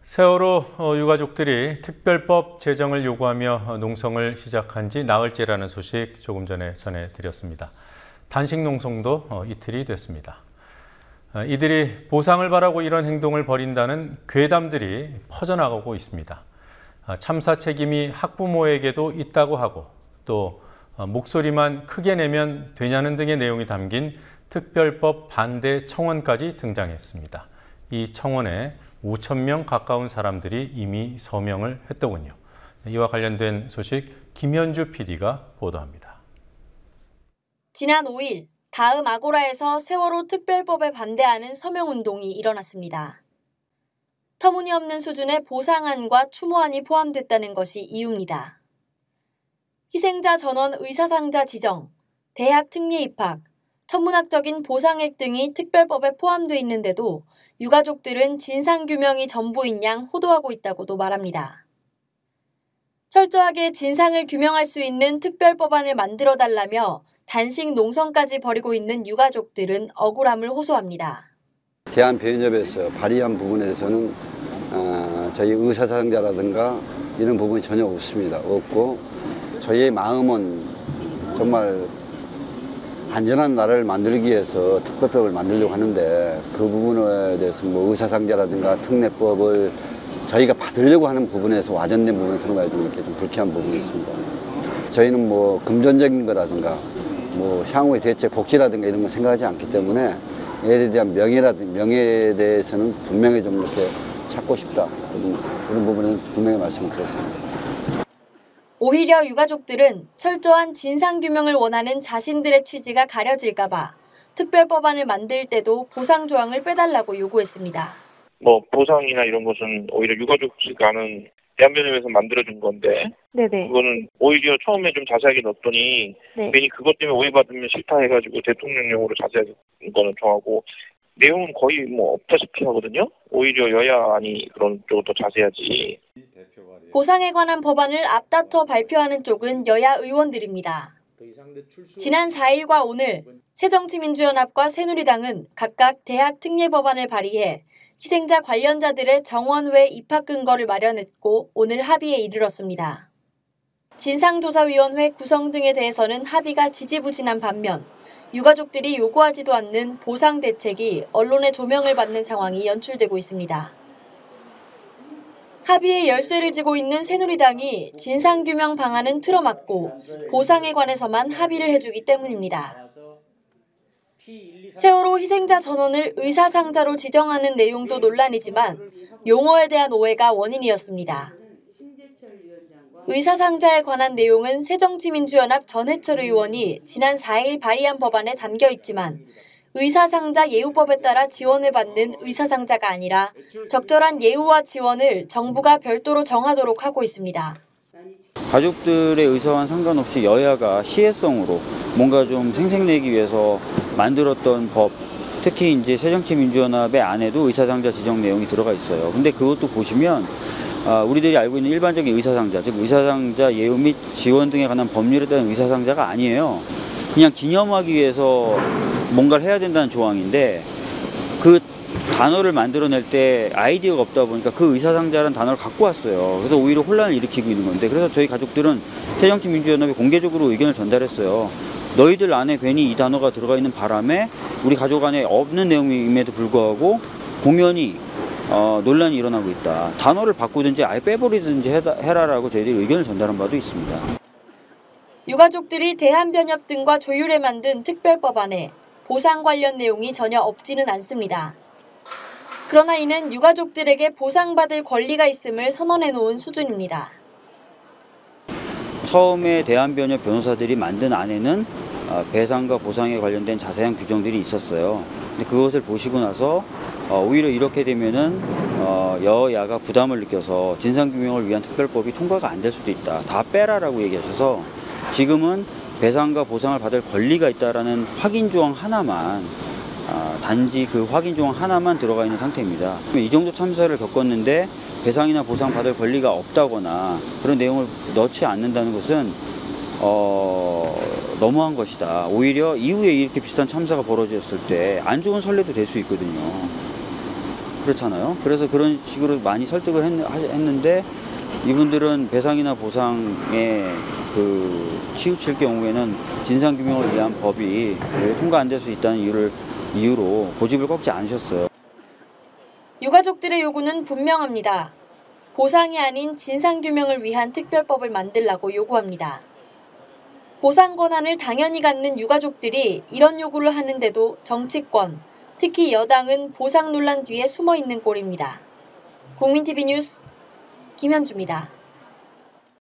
세월호 유가족들이 특별법 제정을 요구하며 농성을 시작한 지 나흘째라는 소식 조금 전에 전해드렸습니다. 단식 농성도 이틀이 됐습니다. 이들이 보상을 바라고 이런 행동을 벌인다는 괴담들이 퍼져나가고 있습니다. 참사 책임이 학부모에게도 있다고 하고 또 목소리만 크게 내면 되냐는 등의 내용이 담긴 특별법 반대 청원까지 등장했습니다. 이 청원에 5,000명 가까운 사람들이 이미 서명을 했더군요. 이와 관련된 소식 김현주 PD가 보도합니다. 지난 5일 다음 아고라에서 세월호 특별법에 반대하는 서명운동이 일어났습니다. 터무니없는 수준의 보상안과 추모안이 포함됐다는 것이 이유입니다. 희생자 전원 의사상자 지정, 대학 특례 입학, 천문학적인 보상액 등이 특별법에 포함돼 있는데도 유가족들은 진상규명이 전부인 양 호도하고 있다고도 말합니다. 철저하게 진상을 규명할 수 있는 특별법안을 만들어달라며 단식 농성까지 벌이고 있는 유가족들은 억울함을 호소합니다. 대한변협에서 발의한 부분에 대해서는 저희 의사사상자라든가 이런 부분이 전혀 없고 저희의 마음은 정말 안전한 나라를 만들기 위해서 특별법을 만들려고 하는데 그 부분에 대해서 뭐 의사상자라든가 특례법을 저희가 받으려고 하는 부분에서 와전된 부분에 상당히 좀 이렇게 좀 불쾌한 부분이 있습니다. 저희는 뭐 금전적인 거라든가 뭐 향후의 대책 복지라든가 이런 거 생각하지 않기 때문에 애에 대한 명예에 대해서는 분명히 좀 이렇게 찾고 싶다. 그런 부분은 분명히 말씀을 드렸습니다. 오히려 유가족들은 철저한 진상규명을 원하는 자신들의 취지가 가려질까 봐 특별법안을 만들 때도 보상 조항을 빼달라고 요구했습니다. 보상이나 이런 것은 오히려 유가족 측과는 대한변협에서 만들어준 건데 그거는 오히려 처음에 좀 자세하게 넣었더니 괜히 그것 때문에 오해받으면 싫다 해가지고 대통령령으로 자세하게 거는 정하고 내용은 거의 없다시피 하거든요. 오히려 여야안이 그런 쪽으로 더 자세하지. 보상에 관한 법안을 앞다퉈 발표하는 쪽은 여야 의원들입니다. 지난 4일과 오늘 새정치민주연합과 새누리당은 각각 대학 특례 법안을 발의해 희생자 관련자들의 정원외 입학 근거를 마련했고 오늘 합의에 이르렀습니다. 진상조사위원회 구성 등에 대해서는 합의가 지지부진한 반면 유가족들이 요구하지도 않는 보상 대책이 언론의 조명을 받는 상황이 연출되고 있습니다. 합의에 열쇠를 쥐고 있는 새누리당이 진상규명 방안은 틀어막고 보상에 관해서만 합의를 해주기 때문입니다. 세월호 희생자 전원을 의사상자로 지정하는 내용도 논란이지만 용어에 대한 오해가 원인이었습니다. 의사상자에 관한 내용은 새정치민주연합 전해철 의원이 지난 4일 발의한 법안에 담겨 있지만 의사상자 예우법에 따라 지원을 받는 의사상자가 아니라 적절한 예우와 지원을 정부가 별도로 정하도록 하고 있습니다. 가족들의 의사와는 상관없이 여야가 시혜성으로 뭔가 좀 생색내기 위해서 만들었던 법, 특히 이제 새정치민주연합의 안에도 의사상자 지정 내용이 들어가 있어요. 근데 그것도 보시면 우리들이 알고 있는 일반적인 의사상자, 즉 의사상자 예우 및 지원 등에 관한 법률에 따른 의사상자가 아니에요. 그냥 기념하기 위해서 뭔가를 해야 된다는 조항인데 그 단어를 만들어낼 때 아이디어가 없다 보니까 그 의사상자라는 단어를 갖고 왔어요. 그래서 오히려 혼란을 일으키고 있는 건데 그래서 저희 가족들은 새정치민주연합에 공개적으로 의견을 전달했어요. 너희들 안에 괜히 이 단어가 들어가 있는 바람에 우리 가족 안에 없는 내용임에도 불구하고 공연히 논란이 일어나고 있다. 단어를 바꾸든지 아예 빼버리든지 해라라고 저희들이 의견을 전달한 바도 있습니다. 유가족들이 대한변협 등과 조율해 만든 특별법안에 보상 관련 내용이 전혀 없지는 않습니다. 그러나 이는 유가족들에게 보상받을 권리가 있음을 선언해 놓은 수준입니다. 처음에 대한변협 변호사들이 만든 안에는 배상과 보상에 관련된 자세한 규정들이 있었어요. 근데 그것을 보시고 나서 오히려 이렇게 되면은 여야가 부담을 느껴서 진상규명을 위한 특별법이 통과가 안 될 수도 있다. 다 빼라라고 얘기하셔서 지금은 배상과 보상을 받을 권리가 있다라는 확인 조항 하나만 단지 그 확인 조항 하나만 들어가 있는 상태입니다. 이 정도 참사를 겪었는데 배상이나 보상 받을 권리가 없다거나 그런 내용을 넣지 않는다는 것은 너무한 것이다. 오히려 이후에 이렇게 비슷한 참사가 벌어졌을 때 안 좋은 선례도 될 수 있거든요. 그렇잖아요. 그래서 그런 식으로 많이 설득을 했는데 이분들은 배상이나 보상에 치우칠 경우에는 진상규명을 위한 법이 통과 안 될 수 있다는 이유로 고집을 꺾지 않으셨어요. 유가족들의 요구는 분명합니다. 보상이 아닌 진상규명을 위한 특별법을 만들라고 요구합니다. 보상 권한을 당연히 갖는 유가족들이 이런 요구를 하는데도 정치권, 특히 여당은 보상 논란 뒤에 숨어 있는 꼴입니다. 국민TV 뉴스 김현주입니다.